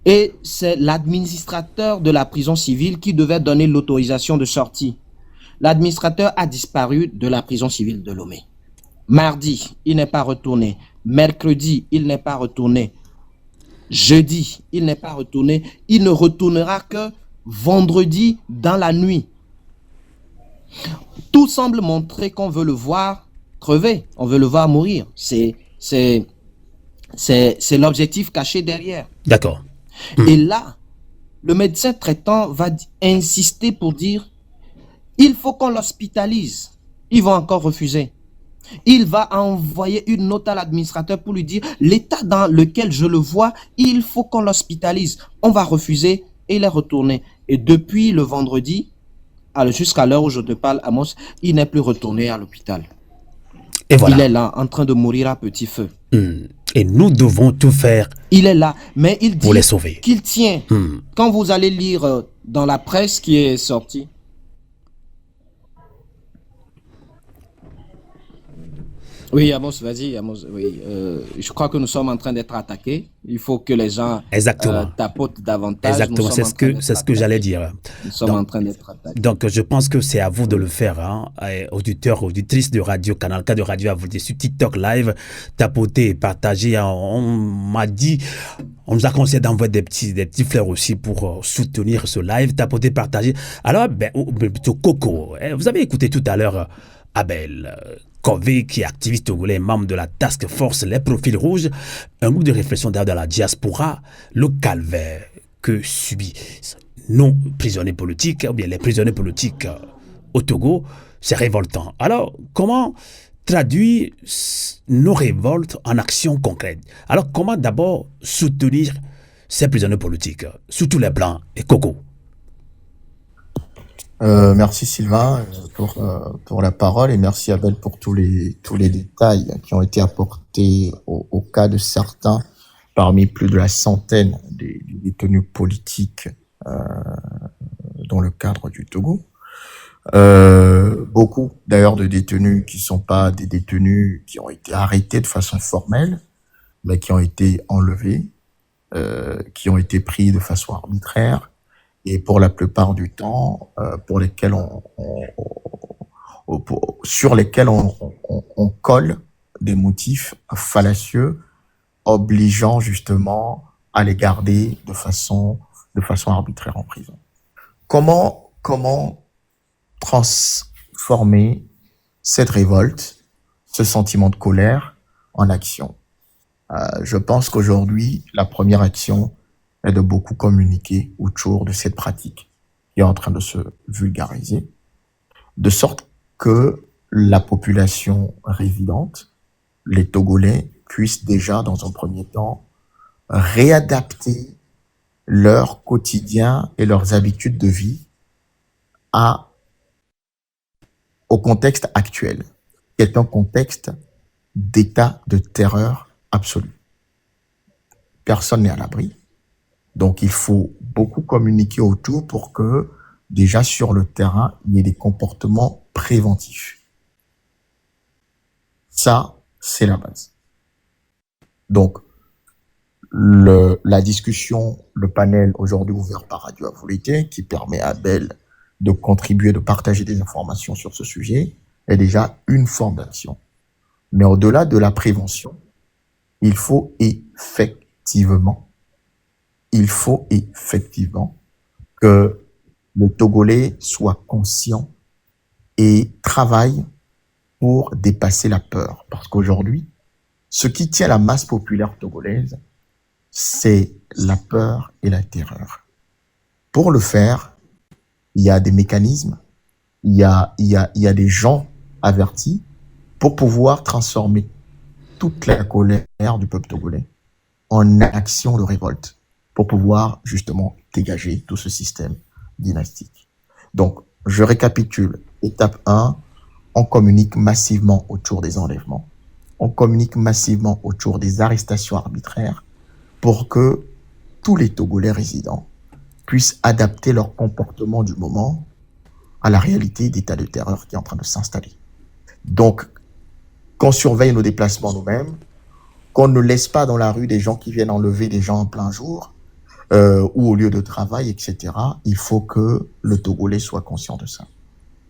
Et c'est l'administrateur de la prison civile qui devait donner l'autorisation de sortie. L'administrateur a disparu de la prison civile de Lomé. Mardi, il n'est pas retourné. Mercredi, il n'est pas retourné. Jeudi, il n'est pas retourné. Il ne retournera que vendredi dans la nuit. Tout semble montrer qu'on veut le voir crever. On veut le voir mourir. C'est l'objectif caché derrière. D'accord. Et là, le médecin traitant va insister pour dire il faut qu'on l'hospitalise. Ils vont encore refuser. Il va envoyer une note à l'administrateur pour lui dire l'état dans lequel je le vois, il faut qu'on l'hospitalise. On va refuser et il est retourné. Et depuis le vendredi, jusqu'à l'heure où je te parle, Amos, il n'est plus retourné à l'hôpital. Et voilà. Il est là, en train de mourir à petit feu. Et nous devons tout faire. Il est là, mais il dit pour les sauver. Qu'il tient. Quand vous allez lire dans la presse qui est sortie, oui, Amos, vas-y, Amos. Oui, je crois que nous sommes en train d'être attaqués. Il faut que les gens tapotent davantage. Exactement, c'est ce que j'allais dire. Nous sommes en train d'être attaqués. Donc, je pense que c'est à vous de le faire, hein, auditeurs, auditrices de radio, Canal K de radio, à vous dire sur TikTok Live, tapoter, partager. On m'a dit, on nous a conseillé d'envoyer des petits fleurs aussi pour soutenir ce live, tapoter, partager. Alors, plutôt Coco, vous avez écouté tout à l'heure Abel Kové, qui est activiste togolais, membre de la Task Force Les Profils Rouges, un groupe de réflexion dans la diaspora, le calvaire que subissent nos prisonniers politiques, ou bien les prisonniers politiques au Togo, c'est révoltant. Alors, comment traduire nos révoltes en actions concrètes? Alors, comment d'abord soutenir ces prisonniers politiques, sous tous les plans, et Coco? Merci Sylvain pour la parole et merci Abel pour tous les détails qui ont été apportés au cas de certains parmi plus de la centaine des détenus politiques dans le cadre du Togo. Beaucoup d'ailleurs de détenus qui sont pas des détenus qui ont été arrêtés de façon formelle, mais qui ont été enlevés, qui ont été pris de façon arbitraire. Et pour la plupart du temps, pour lesquels sur lesquels on colle des motifs fallacieux, obligeant justement à les garder de façon arbitraire en prison. Comment transformer cette révolte, ce sentiment de colère, en action? Je pense qu'aujourd'hui, la première action est de beaucoup communiquer autour de cette pratique qui est en train de se vulgariser, de sorte que la population résidente, les Togolais, puissent déjà, dans un premier temps, réadapter leur quotidien et leurs habitudes de vie au contexte actuel, qui est un contexte d'état de terreur absolue. Personne n'est à l'abri. Donc, il faut beaucoup communiquer autour pour que, déjà sur le terrain, il y ait des comportements préventifs. Ça, c'est la base. Donc, la discussion, le panel aujourd'hui ouvert par Radio Avolité, qui permet à Abel de contribuer, de partager des informations sur ce sujet, est déjà une forme d'action. Mais au-delà de la prévention, il faut effectivement que le Togolais soit conscient et travaille pour dépasser la peur. Parce qu'aujourd'hui, Ce qui tient la masse populaire togolaise, c'est la peur et la terreur. Pour le faire, il y a des mécanismes, il y a des gens avertis pour pouvoir transformer toute la colère du peuple togolais en action de révolte, pour pouvoir justement dégager tout ce système dynastique. Donc, je récapitule. Étape 1, on communique massivement autour des enlèvements. On communique massivement autour des arrestations arbitraires pour que tous les Togolais résidents puissent adapter leur comportement du moment à la réalité d'état de terreur qui est en train de s'installer. Donc, qu'on surveille nos déplacements nous-mêmes, qu'on ne laisse pas dans la rue des gens qui viennent enlever des gens en plein jour ou au lieu de travail, etc. Il faut que le Togolais soit conscient de ça.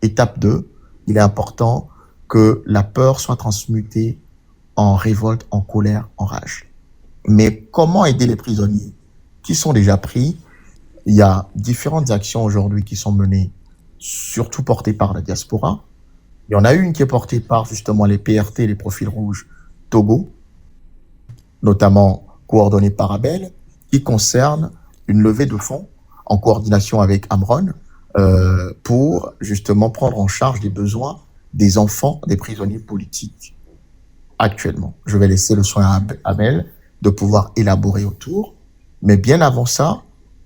Étape 2, il est important que la peur soit transmutée en révolte, en colère, en rage. Mais comment aider les prisonniers qui sont déjà pris? Il y a différentes actions aujourd'hui qui sont menées, surtout portées par la diaspora. Il y en a une qui est portée par justement les PRT, les profils rouges Togo, notamment coordonnée par Abel, qui concerne une levée de fonds en coordination avec Amron pour justement prendre en charge les besoins des enfants des prisonniers politiques actuellement. Je vais laisser le soin à Abel de pouvoir élaborer autour. Mais bien avant ça,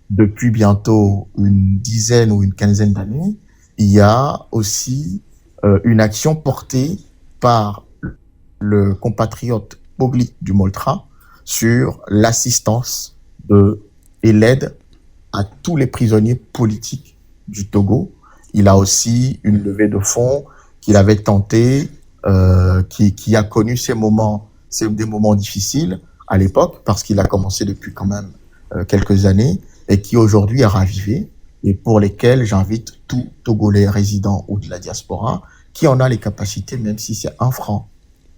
depuis bientôt une dizaine ou une quinzaine d'années, il y a aussi une action portée par le compatriote Pogli du Moltra sur l'assistance et l'aide à tous les prisonniers politiques du Togo. Il a aussi une levée de fonds qu'il avait tenté, qui a connu des moments difficiles à l'époque, parce qu'il a commencé depuis quand même quelques années, et qui aujourd'hui a ravivé, et pour lesquels j'invite tout Togolais résident ou de la diaspora qui en a les capacités, même si c'est 1 franc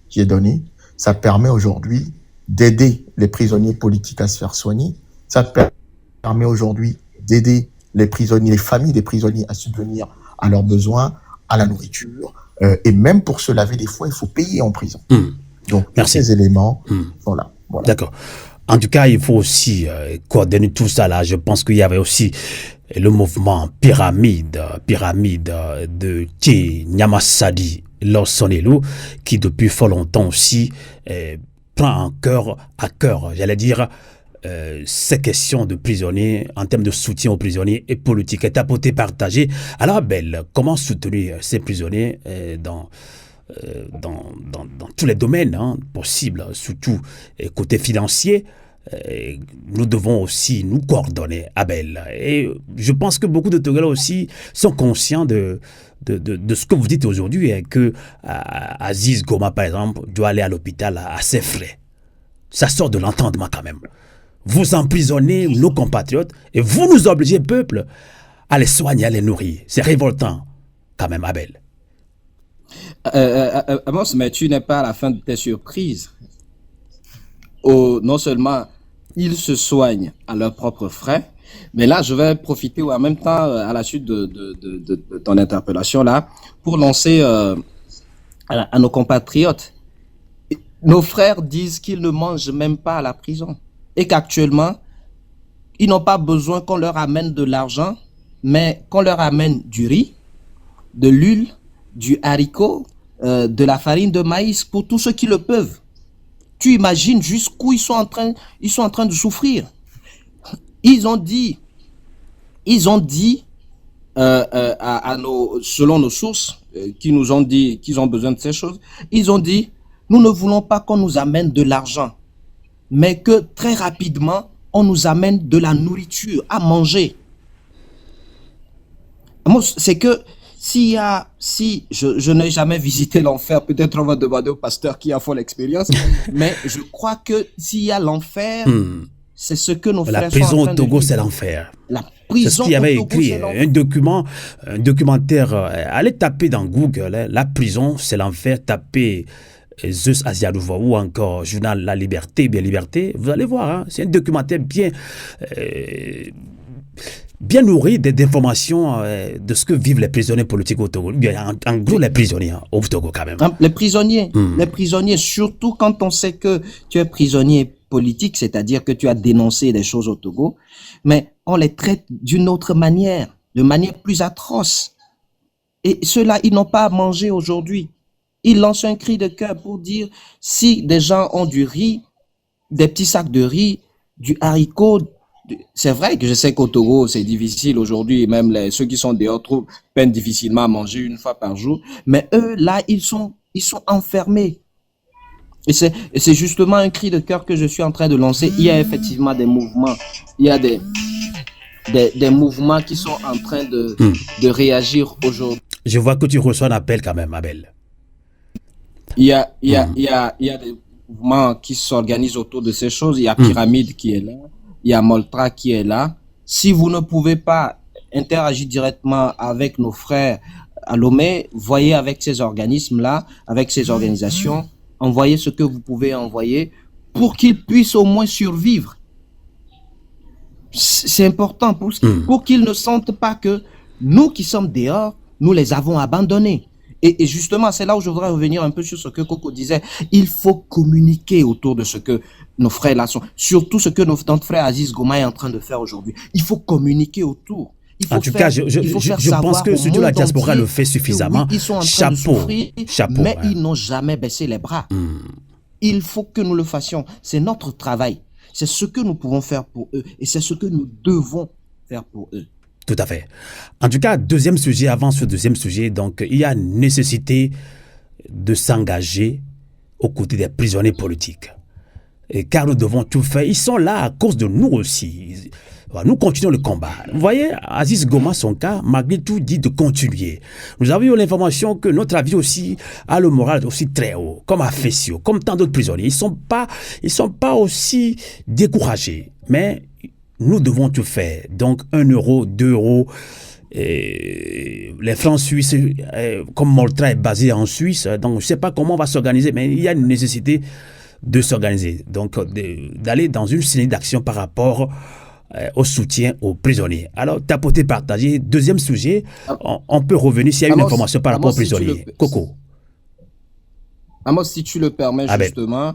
qui est donné. Ça permet aujourd'hui d'aider les prisonniers politiques à se faire soigner. Ça permet aujourd'hui d'aider les prisonniers, les familles des prisonniers à subvenir à leurs besoins, à la nourriture. Et même pour se laver des fois, il faut payer en prison. Donc, tous ces éléments, voilà. D'accord. En tout cas, il faut aussi coordonner tout ça là. Je pense qu'il y avait aussi le mouvement pyramide de Thie Nyamasadi Lorsonelo, qui depuis fort longtemps aussi prend à cœur, j'allais dire, ces questions de prisonniers, en termes de soutien aux prisonniers et politique. Est apporté, partagé. Alors, Abel, comment soutenir ces prisonniers dans tous les domaines possibles, surtout côté financier? Nous devons aussi nous coordonner, Abel. Et je pense que beaucoup de Togolais aussi sont conscients de ce que vous dites aujourd'hui, et que Aziz Goma, par exemple, doit aller à l'hôpital à ses frais. Ça sort de l'entendement quand même. Vous emprisonnez nos compatriotes et vous nous obligez, peuple, à les soigner, à les nourrir. C'est révoltant quand même, Abel. Amos, mais tu n'es pas à la fin de tes surprises. Non seulement ils se soignent à leurs propres frais, mais là, je vais profiter en même temps, à la suite de ton interpellation là, pour lancer à nos compatriotes. Nos frères disent qu'ils ne mangent même pas à la prison et qu'actuellement, ils n'ont pas besoin qu'on leur amène de l'argent, mais qu'on leur amène du riz, de l'huile, du haricot, de la farine de maïs pour tous ceux qui le peuvent. Tu imagines jusqu'où ils sont en train de souffrir. Ils ont dit selon nos sources qui nous ont dit qu'ils ont besoin de ces choses, ils ont dit, nous ne voulons pas qu'on nous amène de l'argent, mais que très rapidement, on nous amène de la nourriture à manger. C'est que si je n'ai jamais visité l'enfer, peut-être on va demander au pasteur qui a fait l'expérience, mais je crois que s'il y a l'enfer, c'est ce que nos frères sont en train de vivre. La prison au Togo, c'est l'enfer. La prison c'est ce qu'il y avait écrit, un documentaire. Allez taper dans Google, la prison, c'est l'enfer. Tapez Zeus Asiadouva ou encore Journal La Liberté, bien Liberté. Vous allez voir, c'est un documentaire bien nourri d'informations de ce que vivent les prisonniers politiques au Togo. Bien, en gros, les prisonniers au Togo quand même. Les prisonniers, surtout quand on sait que tu es prisonnier politique, c'est-à-dire que tu as dénoncé des choses au Togo, mais on les traite d'une autre manière, de manière plus atroce. Et ceux-là, ils n'ont pas à manger aujourd'hui. Ils lancent un cri de cœur pour dire si des gens ont du riz, des petits sacs de riz, du haricot. C'est vrai que je sais qu'au Togo, c'est difficile aujourd'hui, même ceux qui sont dehors peinent difficilement à manger une fois par jour. Mais eux, là, ils sont enfermés. Et c'est justement un cri de cœur que je suis en train de lancer. Il y a effectivement des mouvements. Il y a des mouvements qui sont en train de réagir aujourd'hui. Je vois que tu reçois un appel quand même, Abel. Il y a des mouvements qui s'organisent autour de ces choses. Il y a Pyramide qui est là. Il y a Moltra qui est là. Si vous ne pouvez pas interagir directement avec nos frères à Lomé, voyez avec ces organismes-là, avec ces organisations, envoyez ce que vous pouvez envoyer pour qu'ils puissent au moins survivre. C'est important pour qu'ils ne sentent pas que nous qui sommes dehors, nous les avons abandonnés. Et justement, c'est là où je voudrais revenir un peu sur ce que Coco disait. Il faut communiquer autour de ce que nos frères là sont, surtout ce que notre frère Aziz Goma est en train de faire aujourd'hui. Il faut communiquer autour. En tout cas, je pense que surtout la diaspora le fait suffisamment. Oui, ils sont en train de souffrir, mais ils n'ont jamais baissé les bras. Il faut que nous le fassions. C'est notre travail. C'est ce que nous pouvons faire pour eux et c'est ce que nous devons faire pour eux. Tout à fait. En tout cas, deuxième sujet, avant ce deuxième sujet, donc il y a nécessité de s'engager aux côtés des prisonniers politiques. Et car nous devons tout faire. Ils sont là à cause de nous aussi. Nous continuons le combat. Vous voyez, Aziz Goma, son cas, malgré tout, dit de continuer. Nous avons eu l'information que notre avis aussi a le moral aussi très haut, comme Afessio, comme tant d'autres prisonniers. Ils sont pas aussi découragés. Mais nous devons tout faire. Donc, 1 euro, 2 euros. Les francs suisses, comme Moltra est basé en Suisse, donc je ne sais pas comment on va s'organiser, mais il y a une nécessité de s'organiser. Donc, d'aller dans une série d'actions par rapport au soutien aux prisonniers. Alors, tapoter, partager. Deuxième sujet, on peut revenir s'il y a une information par rapport aux prisonniers. Coco. Amos, si tu le permets justement,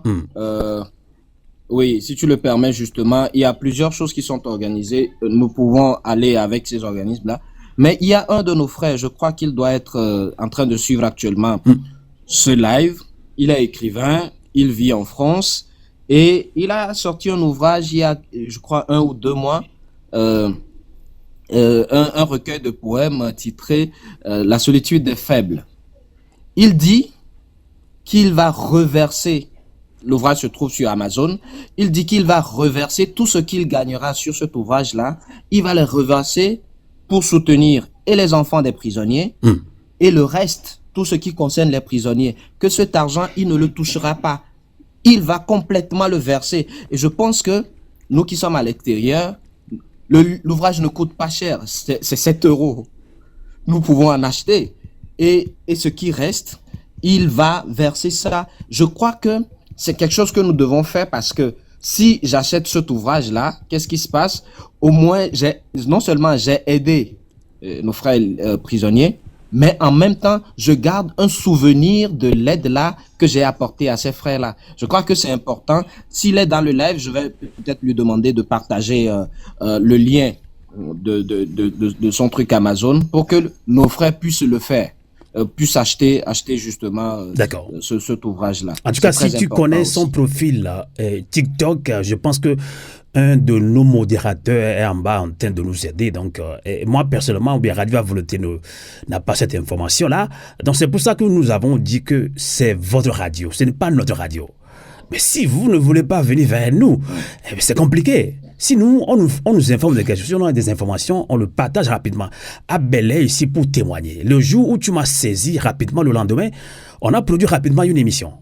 oui, si tu le permets justement, il y a plusieurs choses qui sont organisées. Nous pouvons aller avec ces organismes-là. Mais il y a un de nos frères, je crois qu'il doit être en train de suivre actuellement ce live. Il est écrivain, il vit en France et il a sorti un ouvrage il y a, je crois, 1 ou 2 mois, un recueil de poèmes titré La solitude des faibles. Il dit qu'il va reverser, l'ouvrage se trouve sur Amazon, il dit qu'il va reverser tout ce qu'il gagnera sur cet ouvrage-là, il va le reverser pour soutenir et les enfants des prisonniers et le reste, tout ce qui concerne les prisonniers, que cet argent, il ne le touchera pas. Il va complètement le verser. Et je pense que nous qui sommes à l'extérieur, l'ouvrage ne coûte pas cher, c'est 7 euros. Nous pouvons en acheter. Et ce qui reste, il va verser ça. Je crois que c'est quelque chose que nous devons faire parce que si j'achète cet ouvrage-là, qu'est-ce qui se passe? Au moins, non seulement j'ai aidé nos frères prisonniers, mais en même temps, je garde un souvenir de l'aide-là que j'ai apportée à ces frères-là. Je crois que c'est important. S'il est dans le live, je vais peut-être lui demander de partager le lien de son truc Amazon pour que nos frères puissent le faire. Puissent acheter justement cet ouvrage-là. En tout cas, si tu connais son profil TikTok, je pense que un de nos modérateurs est en bas en train de nous aider. Donc, moi, personnellement, ou bien Radio Volonté n'a pas cette information-là. Donc, c'est pour ça que nous avons dit que c'est votre radio. Ce n'est pas notre radio. Mais si vous ne voulez pas venir vers nous, c'est compliqué. Si nous, on nous informe de quelque chose, si on a des informations, on le partage rapidement. Abel est ici pour témoigner. Le jour où tu m'as saisi rapidement, le lendemain, on a produit rapidement une émission.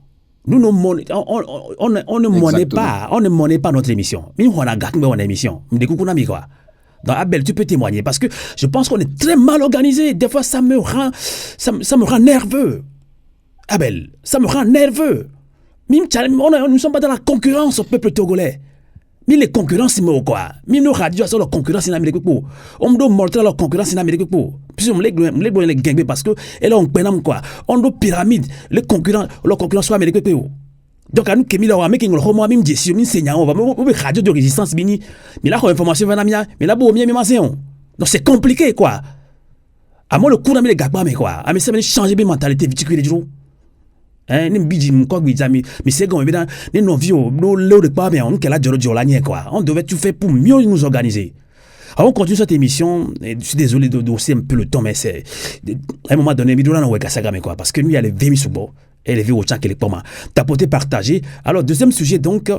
Nous, on ne monnaie pas notre émission. Mais on a gâté notre émission. Donc Abel, tu peux témoigner parce que je pense qu'on est très mal organisé. Des fois, ça me rend nerveux. Abel, ça me rend nerveux. Nous ne sommes pas dans la concurrence au peuple togolais. Mais les concurrences, c'est quoi? Mais nos radios sont la concurrence en Amérique. On doit montrer la concurrence en Amérique. Puis on les gagne parce que elle a un pénam quoi. On doit pyramide, les concurrents sont américains. Donc, à nous qui milons américains, on va même dire si on enseigne, on va même radio de résistance bini. Mais là, information va n'amia, mais là, bon, bien donc c'est compliqué quoi. À moi le coup d'amener les gars mais quoi. À mais ça veut changer de mentalité vite que les jours. Hein, ni biji mko mais c'est comme évident, ni non vieux, le de pas mais on qu'elle a de quoi. On devait tout faire pour mieux nous organiser. Alors on continue cette émission, et je suis désolé de dossier un peu le temps mais c'est à un moment donné Midona na weka saga mais quoi parce que lui elle est vemi sous bon, elle est vue au chat qu'elle est pas mal. Tapoter partager. Alors deuxième sujet donc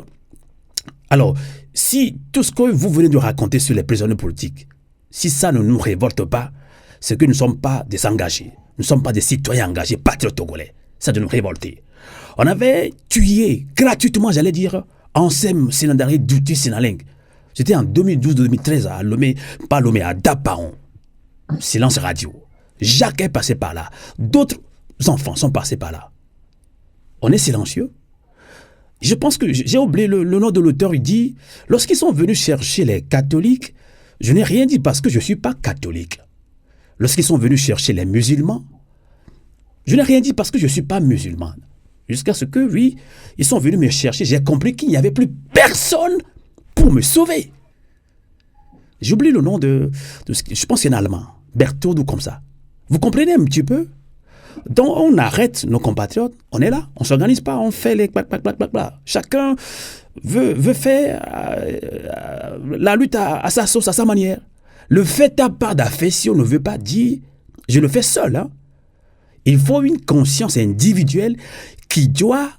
alors si tout ce que vous venez de raconter sur les prisonniers politiques, si ça ne nous révolte pas, c'est que nous ne sommes pas des engagés, nous ne sommes pas des citoyens engagés patriotes togolais. Ça de nous révolter. On avait tué gratuitement, j'allais dire, Ansem Sénandari Douti Sénaling. C'était en 2012-2013 à Lomé, pas Lomé, à Dapaon. Silence radio. Jacques est passé par là. D'autres enfants sont passés par là. On est silencieux. Je pense que j'ai oublié le nom de l'auteur. Il dit, lorsqu'ils sont venus chercher les catholiques, je n'ai rien dit parce que je ne suis pas catholique. Lorsqu'ils sont venus chercher les musulmans, je n'ai rien dit parce que je ne suis pas musulman. Jusqu'à ce que, oui, ils sont venus me chercher. J'ai compris qu'il n'y avait plus personne pour me sauver. J'oublie le nom de je pense qu'il y a un allemand. Berthold ou comme ça. Vous comprenez un petit peu? Donc on arrête nos compatriotes. On est là. On ne s'organise pas. On fait les clac. Chacun veut faire la lutte à sa sauce, à sa manière. Le fait à part d'affection ne veut pas dire je le fais seul, hein. Il faut une conscience individuelle qui doit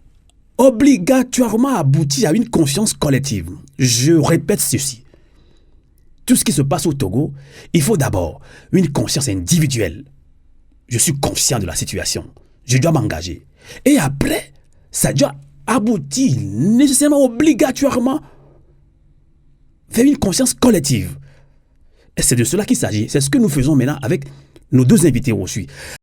obligatoirement aboutir à une conscience collective. Je répète ceci. Tout ce qui se passe au Togo, il faut d'abord une conscience individuelle. Je suis conscient de la situation. Je dois m'engager. Et après, ça doit aboutir nécessairement, obligatoirement, vers une conscience collective. Et c'est de cela qu'il s'agit. C'est ce que nous faisons maintenant avec nos deux invités aujourd'hui.